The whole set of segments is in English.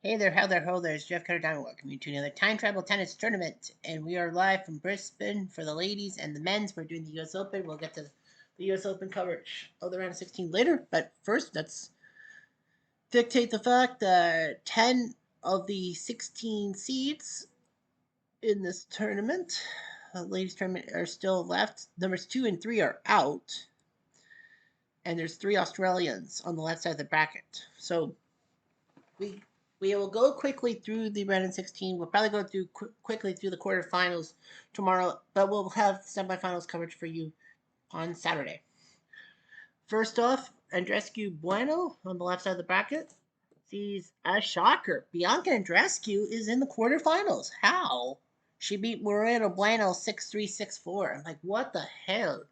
Hey there, how there, ho there, it's Jeff Cutter Diamond. Welcome you to another Time Travel Tennis Tournament. And we are live from Brisbane for the ladies and the men's. We're doing the US Open. We'll get to the US Open coverage of the round of 16 later. But first, let's dictate the fact that 10 of the 16 seeds in this tournament, ladies tournament, are still left. Numbers 2 and 3 are out. And there's 3 Australians on the left side of the bracket. So we will go quickly through the round of 16. We'll probably go through quickly through the quarterfinals tomorrow, but we'll have semifinals coverage for you on Saturday. First off, Andreescu Bueno on the left side of the bracket sees a shocker. Bianca Andreescu is in the quarterfinals. How? She beat Moreno Bueno 6-3, 6-4. I'm like, what the hell?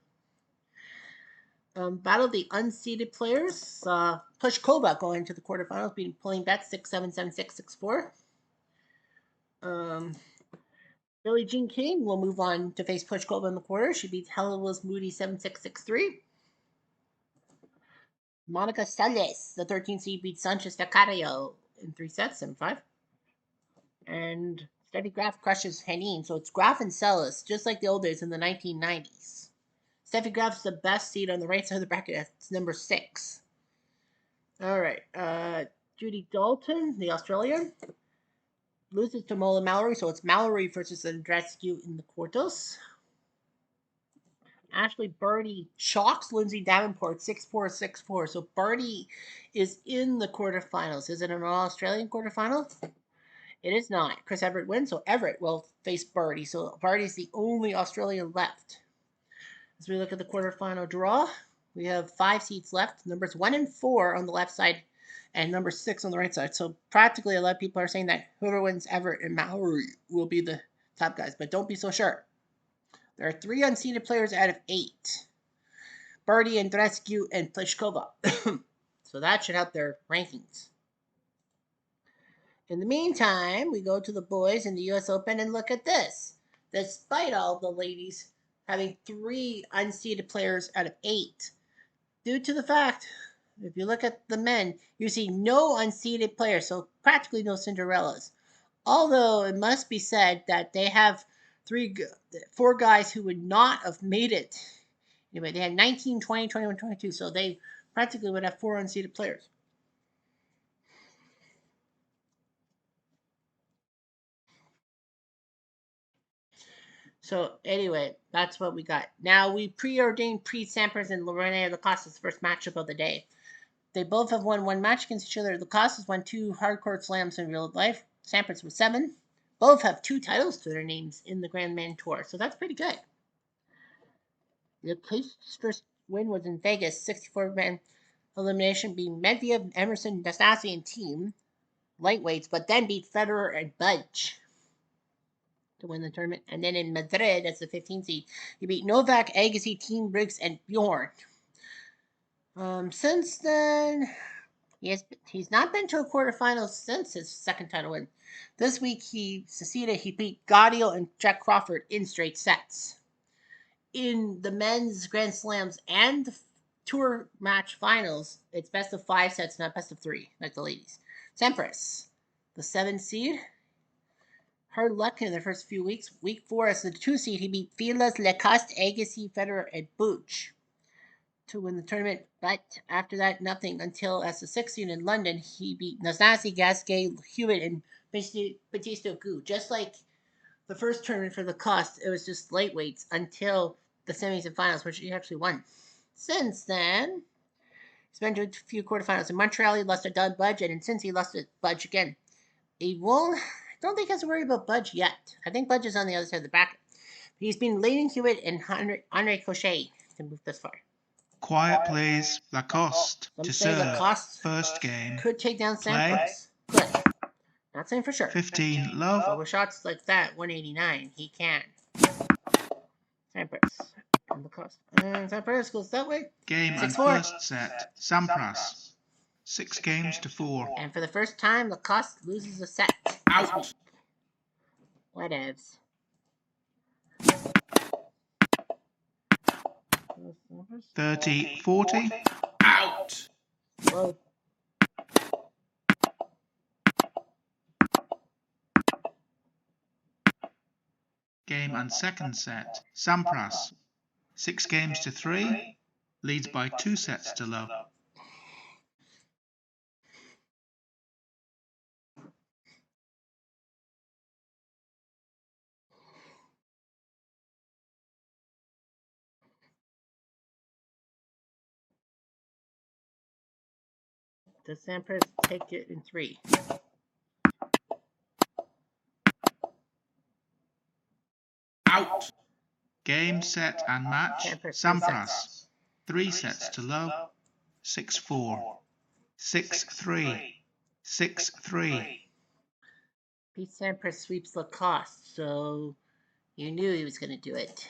Battle of the unseeded players. Pliskova going to the quarterfinals, beating Pauline Betts 6-7, 7-6, 6-4. Billie Jean King will move on to face Pliskova in the quarter. She beats Helen Wills Moody 7-6, 6-3. Monica Seles, the 13th seed, beats Sanchez Vicario in 3 sets, 7-5. And Steffi Graf crushes Henin. So it's Graf and Seles, just like the old days in the 1990s. Steffi Graf's the best seed on the right side of the bracket. That's number 6. All right. Judy Dalton, the Australian, loses to Mola Mallory. So it's Mallory versus Andreescu in the quartos. Ashley Barty shocks Lindsay Davenport 6-4, 6-4. So Barty is in the quarterfinals. Is it an All-Australian quarterfinal? It is not. Chris Everett wins, so Everett will face Barty. So Barty's the only Australian left. As we look at the quarterfinal draw, we have 5 seats left. Numbers 1 and 4 on the left side and number 6 on the right side. So practically a lot of people are saying that whoever wins Everett and Mallory will be the top guys, but don't be so sure. There are 3 unseeded players out of 8. Barty, Andreescu, and Pliskova. So that should help their rankings. In the meantime, we go to the boys in the US Open and look at this. Despite all the ladies having 3 unseeded players out of 8, due to the fact, if you look at the men, you see no unseeded players, so practically no Cinderellas. Although it must be said that they have 4 guys who would not have made it. Anyway, they had 19, 20, 21, 22, so they practically would have 4 unseeded players. So anyway, that's what we got. Now we preordained Sampras and Lorena Lacosta's first matchup of the day. They both have won 1 match against each other. Lacosta's won 2 hardcourt slams in real life. Sampras with 7. Both have 2 titles to their names in the Grandman Tour, so that's pretty good. Lacosta's first win was in Vegas, 64-man elimination, beating Medvedev, Emerson, Nastasian and team lightweights, but then beat Federer and Budge to win the tournament. And then in Madrid, that's the 15th seed, he beat Novak, Agassi, Team Briggs, and Bjorn. Since then, he's not been to a quarterfinal since his second title win. This week he beat Gaudio and Jack Crawford in straight sets. In the men's Grand Slams and the tour match finals, it's best of 5 sets, not best of 3, like the ladies. Sampras, the 7th seed, hard luck in the first few weeks. Week 4, as the 2 seed, he beat Fieldless, Lacoste, Agassi, Federer, and Booch to win the tournament. But after that, nothing until as the 6th seed in London, he beat Nasasi, Gasquet, Hewitt, and Bautista Agut. Just like the first tournament for Lacoste, it was just lightweights until the semis and finals, which he actually won. Since then, he's been to a few quarterfinals. In Montreal, he lost to Doug Budge, and since he lost to Budge again. I don't think he has to worry about Budge yet. I think Budge is on the other side of the bracket. He's been Leighton Hewitt and Andre Cochet to move this far. Quiet, please. Lacoste to serve. Lacoste first game. Could take down Sampras. Good. Not saying for sure. 15 love. But with shots like that, 189, he can. Sampras. And Lacoste. And Sampras goes that way. Game and first set. Sampras. 6 games to 4. And for the first time, Lacoste loses a set. Out. Whatevs. 30-40. Out. Well, Game and second set, Sampras. 6 games to 3, leads by 2 sets to love. Does Sampras take it in 3? Out. Game, set and match, Sampras. 3 sets to love, 6-4, 6-3, 6-3. Pete Sampras sweeps Lacoste, so you knew he was going to do it.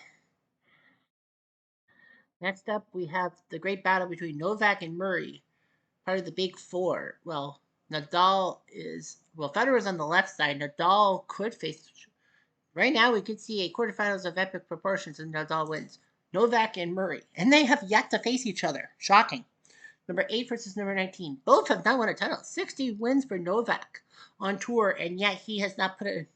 Next up, we have the great battle between Novak and Murray, part of the Big Four. Well, Federer's on the left side. Nadal could face. Right now, we could see a quarterfinals of epic proportions and Nadal wins. Novak and Murray. And they have yet to face each other. Shocking. Number 8 versus number 19. Both have not won a title. 60 wins for Novak on tour, and yet he has not put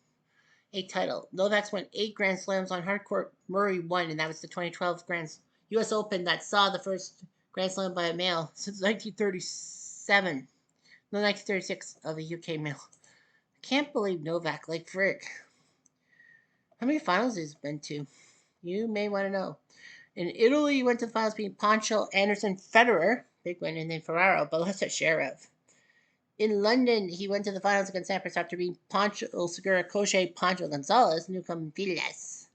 a title. Novak's won 8 Grand Slams on hardcourt. Murray won, and that was the 2012 U.S. Open that saw the first Grand Slam by a male since 1936 of a UK male. I can't believe Novak, like frick. How many finals has he been to? You may want to know. In Italy, he went to the finals beating Pancho, Anderson, Federer, big win, and then Ferraro, Bautista, Sharov. In London, he went to the finals against Sampras after beating Pancho, Segura, Koche, Pancho, Gonzalez, Newcomb, Vilas.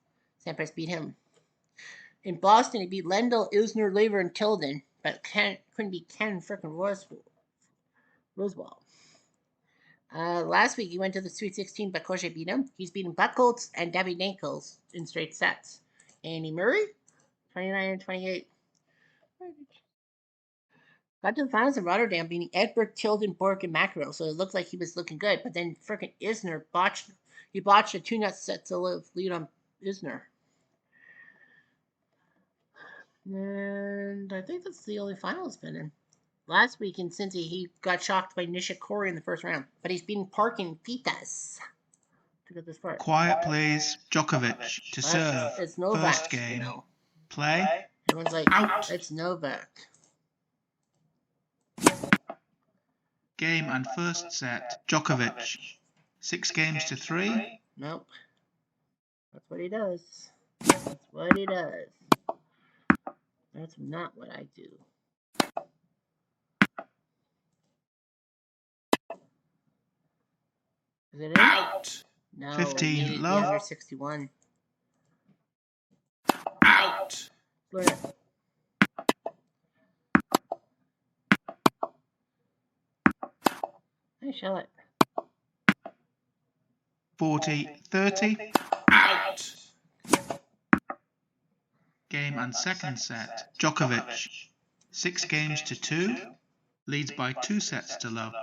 Sampras beat him. In Boston, he beat Lendl, Isner, Laver, and Tilden, but couldn't beat Ken frickin' Rosewall. Last week, he went to the Sweet 16, but Koche beat him. He's beaten Buchholz and Davydenko in straight sets. Andy Murray, 29 and 28. Got to the finals in Rotterdam, beating Edberg, Tilden, Bork, and McEnroe, so it looked like he was looking good. But then frickin' Isner botched a 2-net set to lead on Isner. And I think that's the only final he's been in. Last week in Cincy, he got shocked by Nishikori in the first round, but he's beaten Park and Pitas to get this far. Quiet, please. Djokovic to serve. It's Novak. First game. You know. Play. Everyone's like, out. It's Novak. Game and first set, Djokovic. 6 games to 3. Nope. That's what he does. That's what he does. That's not what I do. Is it in? Out. No. 15 love. Under 61. Out. Look at it. Hey, shall it. 40-30. Out. Game and second set, Djokovic. 6 games to 2. Leads by 2 sets to love.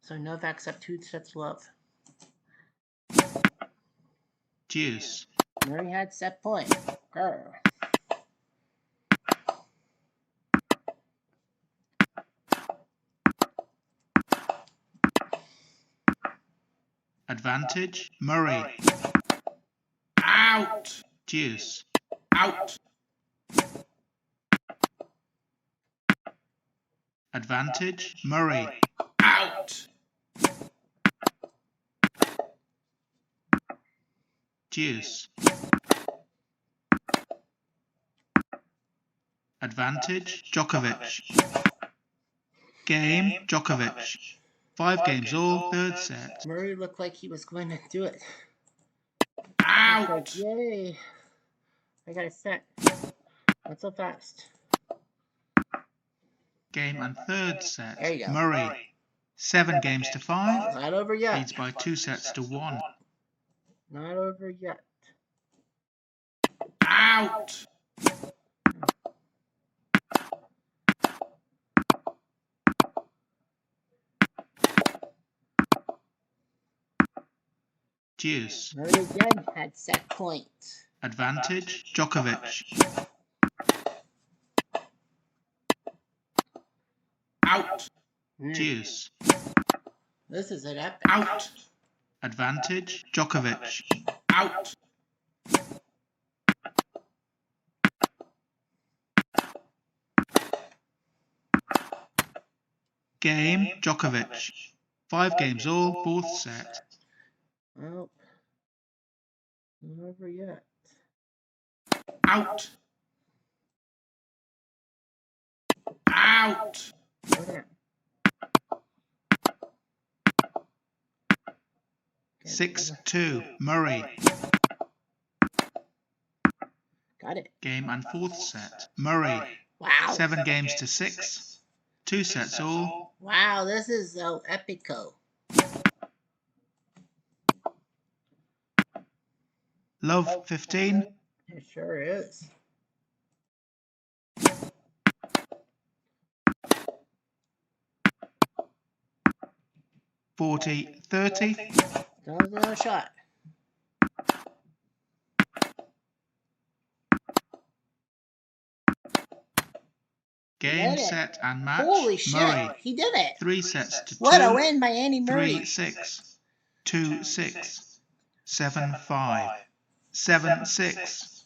So Novak's up 2 sets to love. Deuce. Murray had set point. Grr. Advantage, Murray. Out. Deuce. Out. Advantage, Murray. Out. Deuce. Advantage, Djokovic. Game, Djokovic. 5 games all, third set. Murray looked like he was going to do it. Out. Like, yay. I got a set. Not so fast. Game and third set. There you go. Murray. 7 games to 5. Not over yet. Leads by 2 sets to 1. Not over yet. Out. Deuce. Murray again had set point. Advantage, Djokovic. Out. Mm. Deuce. This is an epic. Out. Advantage. Djokovic. Out. Game. Djokovic. 5 games all, fourth set. Well, not over yet. Out. Out. Okay. 6-2. Murray. Got it. Game and fourth set. Murray. Wow. 7 games to 6. 2 sets all. Wow, this is so epico. Love 15. It sure is. $40, $30. That was another shot. Game, Did it. set, and match. Holy shit. Murray. He did it. 3 sets to 2. What a win by Andy Murray. 3-6. 2-6. 7-5. 7-6.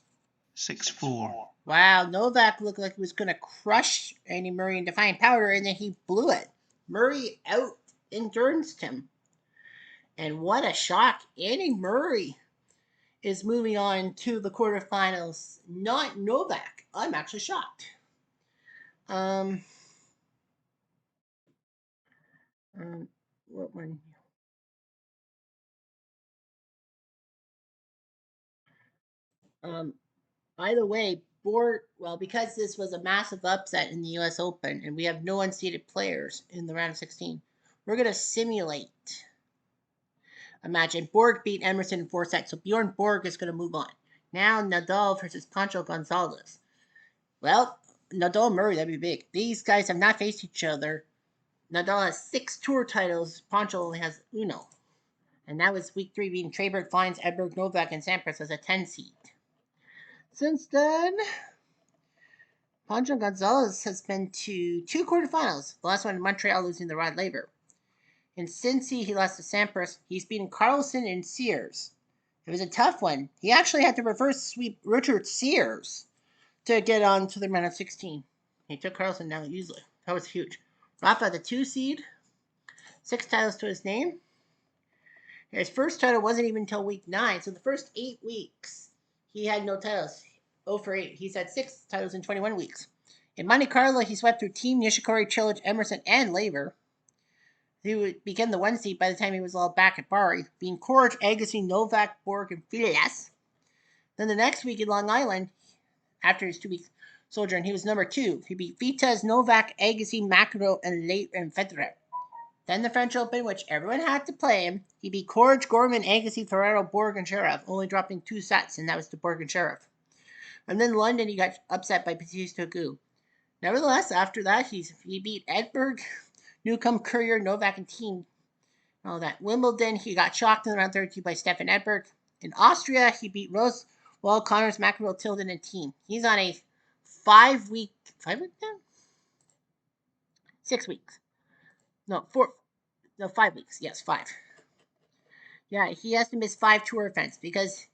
6-4. Wow, Novak looked like he was going to crush Andy Murray in Defiant Powder, and then he blew it. Murray out-enduranced him. And what a shock. Andy Murray is moving on to the quarterfinals, not Novak. I'm actually shocked. What one? Either way, because this was a massive upset in the U.S. Open and we have no unseeded players in the round of 16, we're going to simulate a match. And Borg beat Emerson in 4 sets, so Bjorn Borg is going to move on. Now Nadal versus Pancho Gonzalez. Well, Nadal and Murray, that'd be big. These guys have not faced each other. Nadal has 6 tour titles. Pancho only has uno. And that was week 3, beating Treyberg, Fines, Edberg, Novak, and Sampras as a 10 seed. Since then, Pancho Gonzalez has been to 2 quarterfinals. The last one in Montreal, losing to Rod Laver. In Cincy, he lost to Sampras. He's beaten Carlsen and Sears. It was a tough one. He actually had to reverse sweep Richard Sears to get on to the round of 16. He took Carlsen down easily. That was huge. Rafa, the 2 seed, 6 titles to his name. His first title wasn't even until week 9, so the first 8 weeks, he had no titles. 0 for 8. He's had 6 titles in 21 weeks. In Monte Carlo, he swept through Team, Nishikori, Cilic, Emerson, and Laver. He became the 1 seed by the time he was all back at Bari, being Coric, Agassi, Novak, Borg, and Filias. Then the next week in Long Island, after his 2-week sojourn, he was number 2. He beat Vitez, Novak, Agassi, McEnroe, and Federer. Then the French Open, which everyone had to play him, he beat Coric, Gorman, Agassi, Ferrero, Borg, and Sheriff, only dropping 2 sets, and that was to Borg and Sheriff. And then London, he got upset by Bautista Agut. Nevertheless, after that, he beat Edberg, Newcomb, Courier, Novak, and Team. All that. Wimbledon, he got shocked in the round 32 by Stefan Edberg. In Austria, he beat Rose, Wall, Connors, McEnroe, Tilden, and Team. He's on a 5 week now? 6 weeks. No, 5 weeks. Yes, 5. Yeah, he has to miss 5 tour events because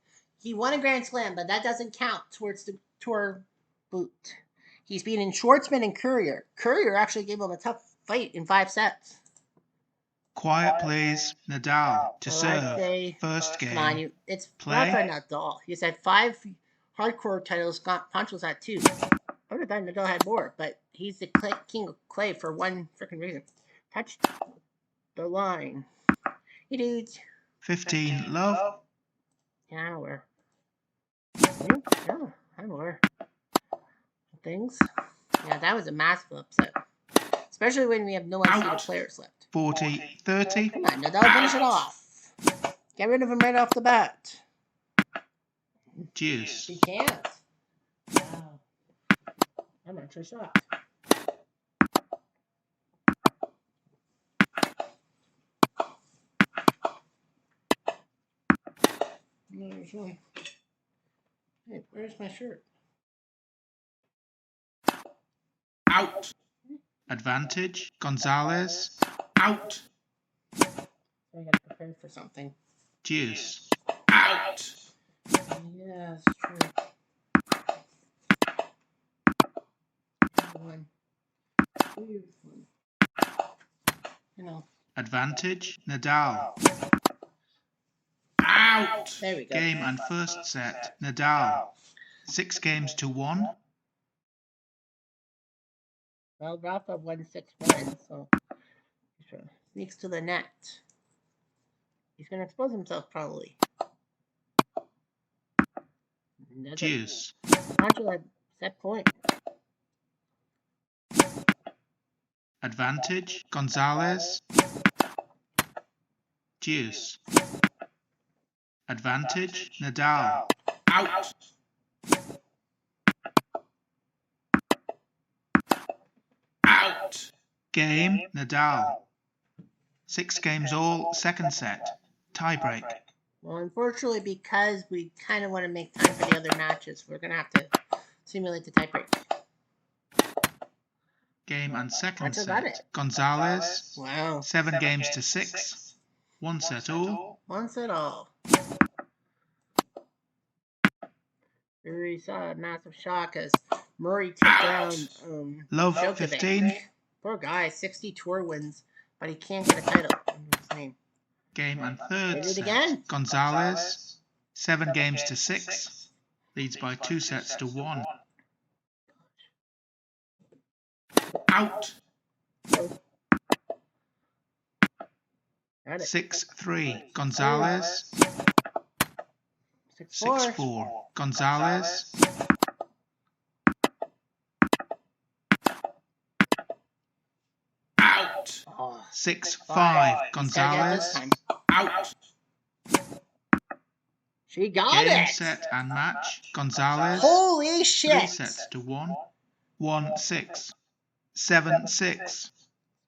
he won a Grand Slam, but that doesn't count towards the tour boot. He's beaten Schwartzman and Courier. Courier actually gave him a tough fight in 5 sets. Quiet, please. Nadal to serve. First game. Come on, it's Play. Rafa Nadal. He's had 5 hardcore titles. Pancho's had 2. I would have thought Nadal had more, but he's the king of clay for one freaking reason. Touch the line. Hey, dudes. 15, love. Yeah, I'm aware. I'm aware. Things. Yeah, that was a massive upset. Especially when we have no unseeded players left. 40, 30. Come on, Nadal, finish it off. Get rid of him right off the bat. Deuce. He can't. Wow. I'm actually shocked. Hey, where's my shirt? Out. Advantage. Gonzalez. Out. I gotta prepare for something. Deuce. Out. Yeah, it's true. One. Weird one. You know. Advantage. Nadal. Out. There we go. Game and first set. Nadal. 6 games to 1. Well, Rafa won 6-1, so sneaks to the net. He's gonna expose himself probably. Deuce. Pancho had set point. Advantage. Gonzalez. Deuce. Advantage. Nadal. Out. Out. Game. Nadal. 6 games all. Second set. Tiebreak. Well, unfortunately, because we kind of want to make time for the other matches, we're going to have to simulate the tiebreak. Game and second That's about set. it. Gonzalez. Wow. 7 games to 6. 1 set all. Once at all. We saw a massive shock as Murray took down Love Djokovic. 15. Poor guy, 60 tour wins, but he can't get a title. What's his name? Game and third Did it set. again. Gonzalez. 7 games to 6. Leads by 2 sets to 1. Out. Got it. 6-3. Gonzalez. 6-4. 6-4. Gonzalez. Out. Oh, 6-5. he's gotta get it this Gonzalez. time. Out. She got Game, it. set, and match. Gonzalez. Holy 3 shit. sets to 1. 1-6. 7-6.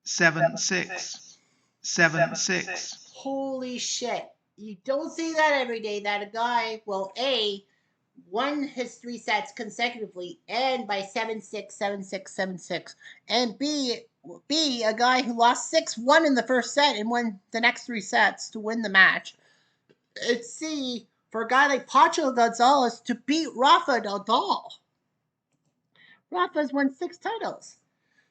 7-6. 7-6. Holy shit. You don't see that every day, that a guy will A, won his 3 sets consecutively and by 7-6, 7-6, 7-6. And B, a guy who lost 6-1 in the first set and won the next 3 sets to win the match. And C, for a guy like Pancho Gonzalez to beat Rafa Nadal. Rafa's won 6 titles.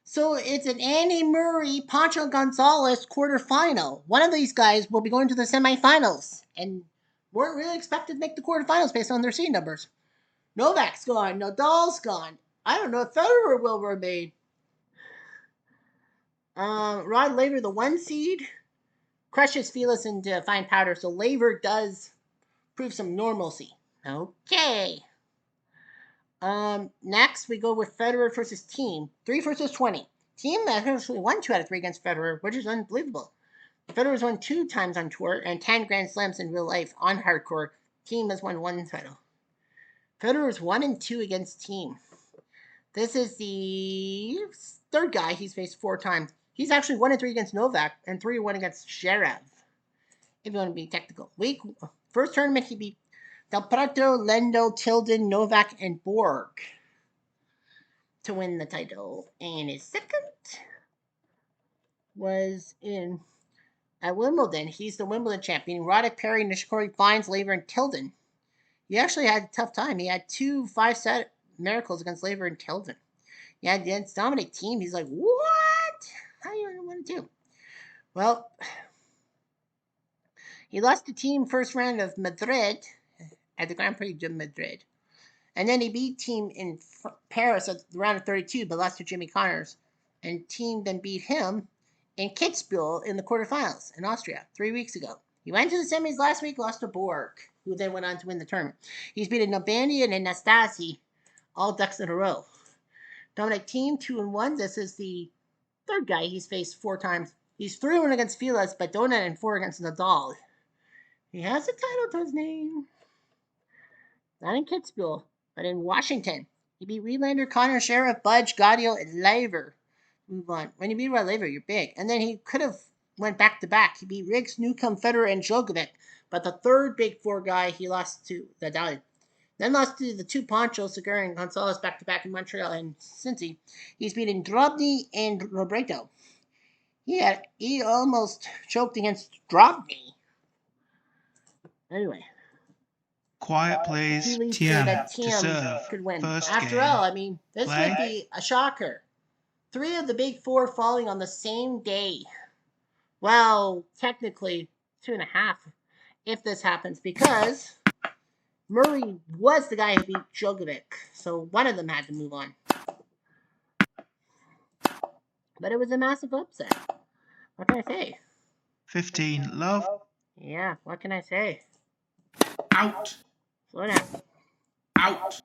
So it's an Andy Murray, Pancho Gonzalez quarterfinal. One of these guys will be going to the semifinals and weren't really expected to make the quarterfinals based on their seed numbers. Novak's gone. Nadal's gone. I don't know if Federer will remain. Rod Laver, the 1 seed, crushes Feliz into fine powder, so Laver does prove some normalcy. Okay. Next, we go with Federer versus Thiem. 3 versus 20. Thiem actually won 2 out of 3 against Federer, which is unbelievable. Federer's won 2 times on tour and 10 Grand Slams in real life on hardcore. Thiem has won 1 title. Federer's 1-2 against Thiem. This is the 3rd guy he's faced 4 times. He's actually 1-3 against Novak and 3-1 against Zverev. If you want to be technical. First tournament, he beat Del Potro, Lendl, Tilden, Novak, and Borg to win the title. And his second was at Wimbledon. He's the Wimbledon champion. Roddick, Perry, Nishikori, Fines, Laver, and Tilden. He actually had a tough time. He had 2 5-set miracles against Laver and Tilden. He had against Dominic Thiem. He's like, what? How do you want to do? Well, he lost to Thiem first round of Madrid at the Grand Prix de Madrid. And then he beat Thiem in Paris at the round of 32, but lost to Jimmy Connors. And Thiem then beat him in Kitzbühel in the quarterfinals in Austria 3 weeks ago. He went to the semis last week, lost to Borg, who then went on to win the tournament. He's beaten Nalbandian and Nastase, all ducks in a row. Dominic Thiem, 2-1. This is the 3rd guy he's faced 4 times. He's 3-1 against Feliz, but Donut and 4 against Nadal. He has a title to his name. Not in Kitzbühel, but in Washington. He beat Relander, Connor, Sheriff, Budge, Gaudio, and Laver. Move on. When you beat Rod Laver, you're big. And then he could have went back-to-back. He beat Riggs, Newcomb, Federer, and Djokovic. But the 3rd big 4 guy, he lost to Nadal. Then lost to the two Ponchos, Segura and Gonzalez back-to-back in Montreal and Cincy. He's beaten Drobny and Robredo. He almost choked against Drobny. Anyway. Quiet, please. TM to serve. Could win. First After game. all, I mean, this Play. would be a shocker. 3 of the big 4 falling on the same day. Well, technically 2.5 if this happens, because Murray was the guy who beat Djokovic, so one of them had to move on. But it was a massive upset. What can I say? 15, love. Yeah, what can I say? Out. Slow down. Out.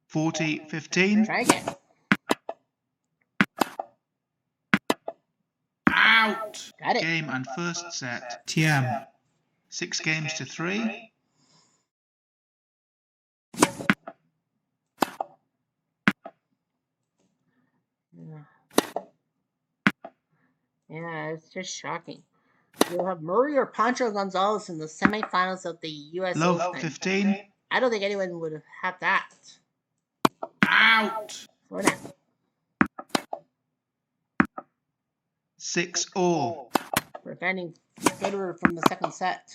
40, 15. Try again. Out. Got it. Game and first set. TM. 6 games to 3. Yeah, it's just shocking. You'll have Murray or Pancho Gonzalez in the semifinals of the U.S. Love Open. 15. I don't think anyone would have had that. Out. Slow down. 6 all. Preventing Federer from the second set.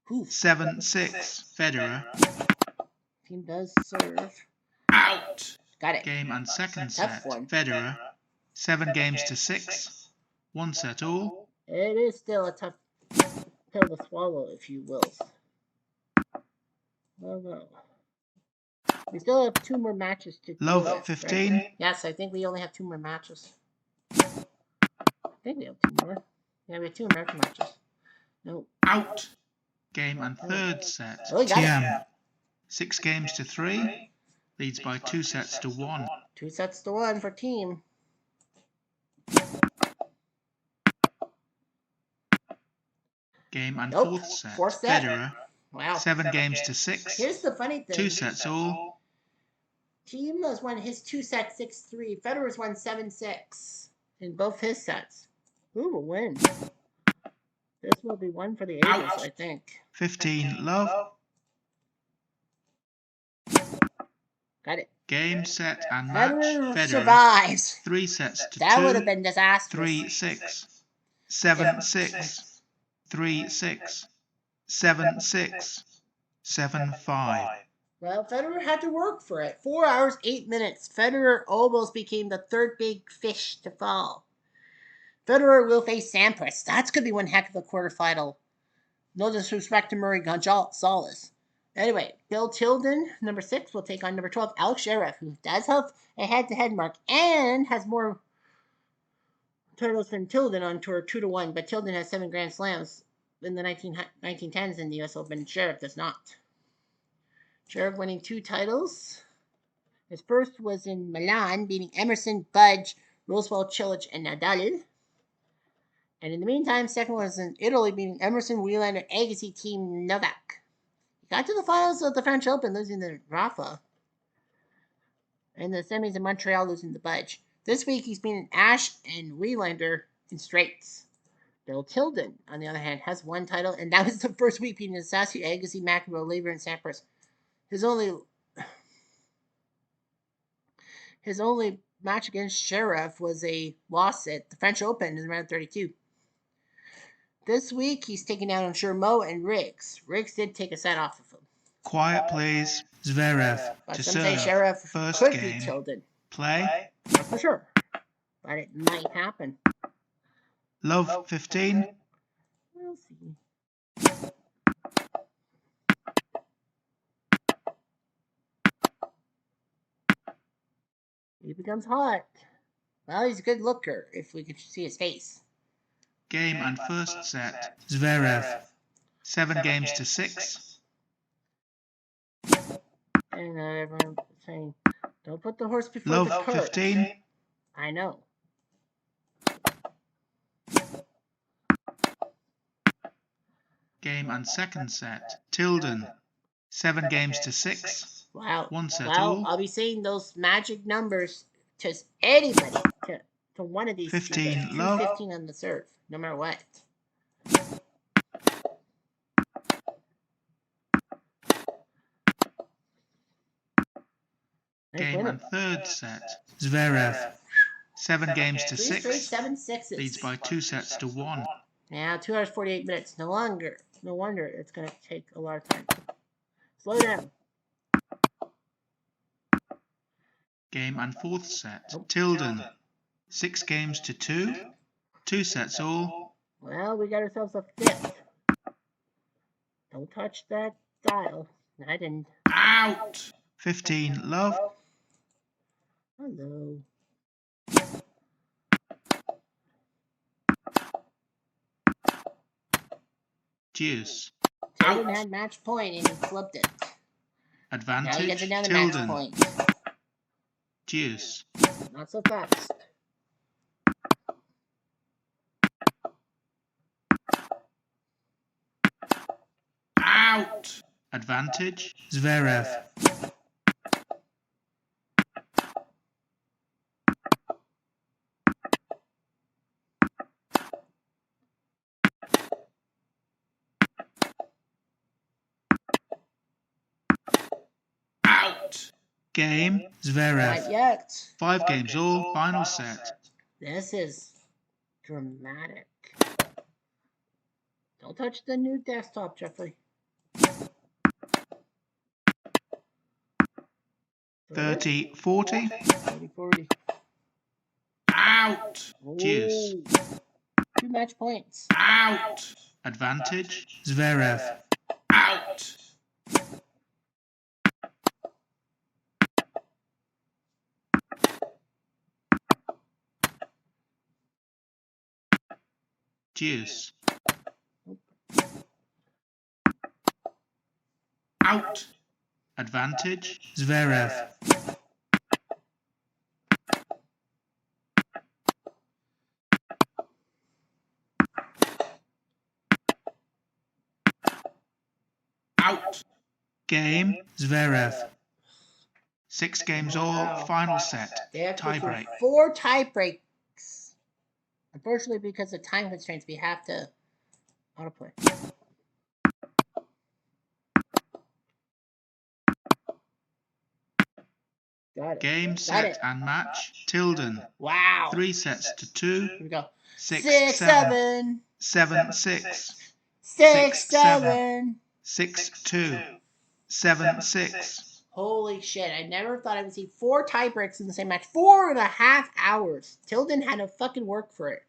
Oof. 7-6. Federer. Team does serve. Out. Got it. Game and second Tough set. one. Federer. 7 games to 6. 1 set all. It is still a tough pill to swallow, if you will. Well. We still have 2 more matches to do. Love 15. Right? Yes, I think we only have 2 more matches. I think we have 2 more. Yeah, we have 2 American matches. No. Out. Game and third set. Oh, we got TM. 6 games to 3. Leads by 2 sets to 1. 2 sets to 1 for team. Game and Nope. fourth set. Federer. Wow. 7 games to 6. Here's the funny thing. 2 sets all. Team has won his 2 sets 6-3. Federer's won 7-6 in both his sets. Who will win? This will be one for the ages, Out. I think. 15, love. Got it. Game, set, and match. Federer Federer. survives. 3 sets to That 2. would have been disastrous. 3-6. 7-6. 3-6. 7-6. 7-5. Well, Federer had to work for it. 4 hours, 8 minutes. Federer almost became the third big fish to fall. Federer will face Sampras. That's going to be one heck of a quarterfinal. No disrespect to Murray Gonzalez. Anyway, Bill Tilden, number 6, will take on number 12, Alex Zverev, who does have a head-to-head mark and has more titles than Tilden on tour 2-1, but Tilden has 7 Grand Slams in the 1910s in the U.S. Open. Zverev does not. Zverev winning 2 titles. His first was in Milan, beating Emerson, Budge, Roosevelt, Cilic, and Nadal. And in the meantime, second was in Italy, beating Emerson, Wielander, Agassi, Team Novak. He got to the finals of the French Open, losing to Rafa. And the semis in Montreal, losing to Budge. This week, he's beaten Ash and Wielander in straights. Bill Tilden, on the other hand, has 1 title, and that was the first week beating Sassi, Agassi, McEnroe, Laver, and Sampras. His only match against Zverev was a loss at the French Open in round 32. This week, he's taking down on Mo and Riggs. Riggs did take a set off of him. Quiet, please. Zverev But to some say serve. Zverev First could game. beat Tilden. Play. Not for sure. But it might happen. Love 15. We'll see. He becomes hot. Well, he's a good looker, if we could see his face. Game and first set. Zverev. 7 games to 6. And everyone's saying, don't put the horse before Love the cart. 15. I know. Game and second set. Tilden. 7 games to 6. Wow. 1 set Well, all. I'll be saying those magic numbers to anybody to from one of these 15 love. 215 on the serve, no matter what. Game and third set. Zverev. 7 games to 6. 7-6. Leads by 2 sets to 1. Now 2 hours 48 minutes. No wonder it's going to take a lot of time. Slow down. Game and fourth set. Tilden. 6 games to 2. 2 sets all. Well, we got ourselves a fifth. Don't touch that dial. I didn't. Out! 15 love. Hello. Deuce. Tilden had match point and he flipped it. Advantage. Now he gets another Tilden. match point. Deuce. Not so fast. Out! Advantage. Zverev. Out! Game. Zverev. Not yet. 5 games all. Final set. This is dramatic. Don't touch the new desktop, Jeffrey. 30, 40. 40. Out! Deuce. 2 match points. Out! Advantage. Zverev. Out! Deuce. Out! Advantage. Zverev. Out! Game. Zverev. 6 games all. Final set. They have to Tie go break. 4 tie breaks. Unfortunately, because of time constraints, we have to autoplay. Got it. Game, Got set, it. and match. Tilden. Wow. 3 sets to 2. Here we go. 6, 6, 7. 7. 7, 6. 6, 7. 7. 6, 2. 7, 6. Holy shit. I never thought I would see 4 tie breaks in the same match. 4.5 hours. Tilden had to fucking work for it.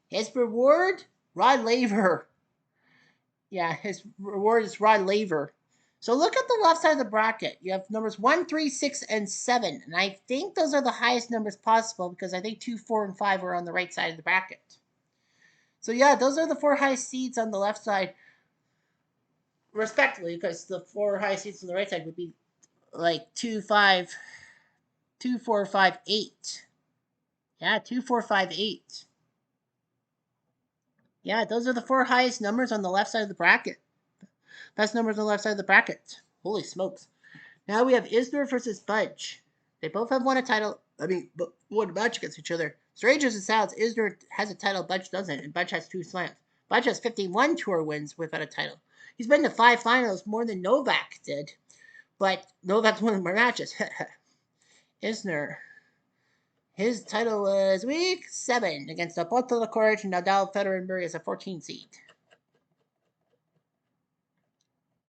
His reward? Rod Laver. Yeah, his reward is Rod Laver. So look at the left side of the bracket. You have numbers 1, 3, 6, and 7. And I think those are the highest numbers possible because I think 2, 4, and 5 are on the right side of the bracket. So yeah, those are the 4 highest seeds on the left side, respectively, because the 4 highest seeds on the right side would be like 2, 5, 2, 4, 5, 8. Yeah, 2, 4, 5, 8. Yeah, those are the 4 highest numbers on the left side of the bracket. Best numbers on the left side of the bracket. Holy smokes. Now we have Isner versus Budge. They both have won a title. Won a match against each other. Strange as it sounds, Isner has a title, Budge doesn't, and Budge has 2 slams. Budge has 51 tour wins without a title. He's been to 5 finals, more than Novak did. But Novak's won more matches. Isner. His title was week 7 against Apostol Courage and Nadal, Federer, and Murray as a 14 seed.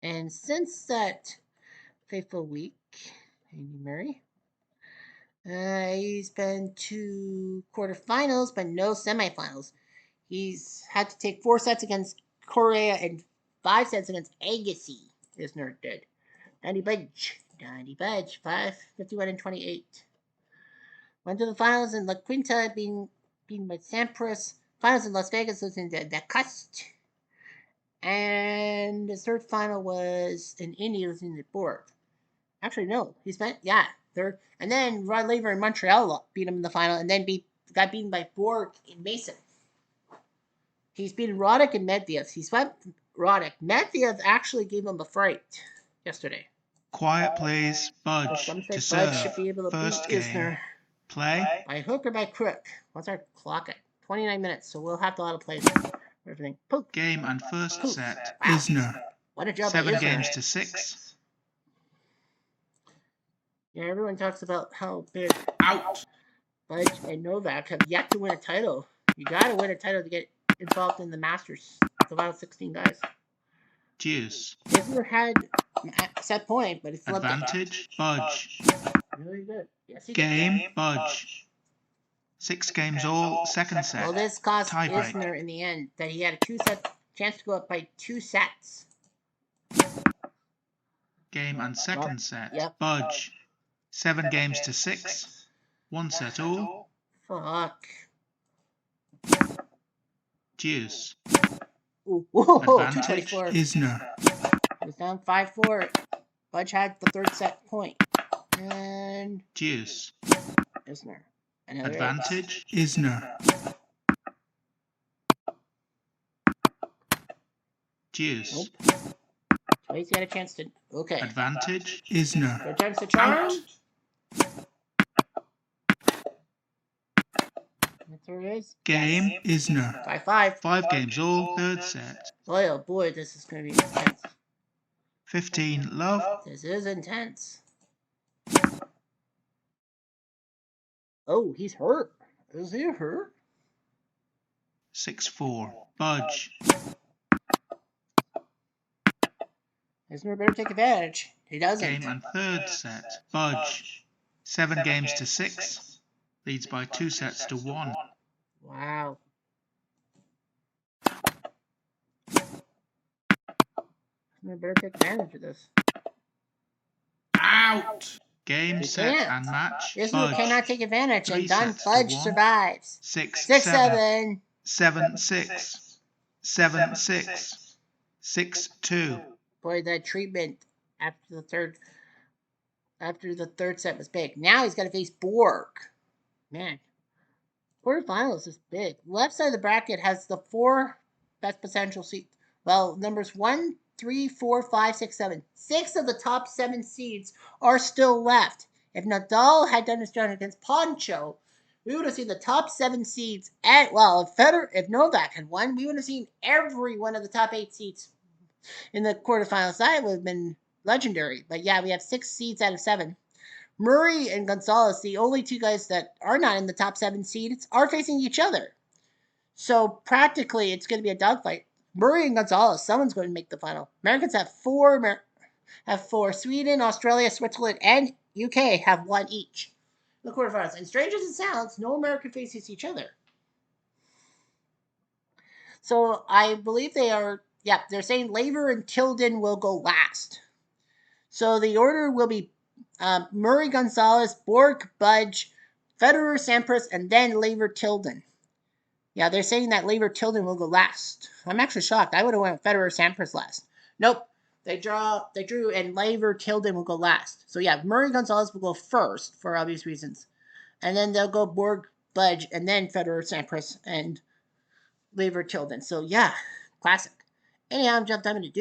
And since that fateful week, Andy Murray, he's been to quarterfinals, but no semifinals. He's had to take 4 sets against Correa and 5 sets against Agassi. Isner did. Danny Budge, 51 and 28. Went to the finals in La Quinta, being beaten by Sampras. Finals in Las Vegas, losing to Dacoste. And his third final was in India, losing to Borg. Actually, no. He spent, third. And then Rod Laver in Montreal beat him in the final, and then got beaten by Borg in Mason. He's beaten Roddick and Medvedev. He swept Roddick. Medvedev actually gave him a fright yesterday. Quiet plays. Budge to serve. Budge should be able to First beat game. Isner. Play. By hook or by crook? What's our clock at? 29 minutes, so we'll have to auto play everything. Poof. Game and first Poof. set. Wow. Isner. What a job 7 by Isner. games to 6. Yeah, everyone talks about how big Out. Budge and Novak have yet to win a title. You gotta win a title to get involved in the Masters. It's about 16 guys. Deuce. Isner had a set point, but it's flipped it. Advantage. Budge. Really good. Yes, he did. Game. Budge. 6 games all. Second set. Well, this cost Tiebreak. Isner in the end that he had a 2-set chance to go up by 2 sets. Game and second set. Yep. Budge. 7 games to 6. 1 set all. Fuck. Deuce. Ooh, whoa, Advantage. 224. Isner. It was down 5-4. Budge had the 3rd set point. And Deuce. Isner. Another Advantage. Isner. Deuce. Nope. Twice he had a chance to. Okay. Advantage. Isner. Third time's the charm. That's where it is. Game. Isner. 5-5. 5 games all. Third set. Boy, oh boy, this is going to be intense. 15 love. This is intense. Oh, he's hurt. Is he hurt? 6-4. Budge. Isner better take advantage. He doesn't. Game and third set. Budge. 7 games to 6. Leads by 2 sets to 1. Wow. Isner better take advantage of this. Out. Game, He set, can't. and match. Isner Budge. cannot take advantage, 3 and done. sets to Budge 1. survives. 6, 6-7. 7, 6. 7, 6. 6-2. Boy, that treatment after the third set was big. Now he's got to face Borg. Man, quarterfinals is big. Left side of the bracket has the 4 best potential seeds. Well, numbers 1, 3, 4, 5, 6, 7. 6 of the top 7 seeds are still left. If Nadal had done his job against Poncho, we would have seen the top 7 seeds. If Novak had won, we would have seen every one of the top 8 seeds in the quarterfinals. That would have been legendary. But yeah, we have 6 seeds out of 7. Murray and Gonzalez, the only 2 guys that are not in the top 7 seeds, are facing each other. So practically, it's going to be a dogfight. Murray and Gonzalez, someone's going to make the final. Americans have 4. Sweden, Australia, Switzerland, and UK have 1 each in the quarterfinals. And strange as it sounds, no American faces each other. So I believe they're saying Laver and Tilden will go last. So the order will be Murray, Gonzalez, Borg, Budge, Federer, Sampras, and then Laver, Tilden. Yeah, they're saying that Laver, Tilden will go last. I'm actually shocked. I would have went Federer, Sampras last. Nope. They drew, and Laver, Tilden will go last. So yeah, Murray, Gonzalez will go first for obvious reasons. And then they'll go Borg, Budge, and then Federer, Sampras, and Laver, Tilden. So yeah, classic. Anyhow, I'm Jeff Diamond to do.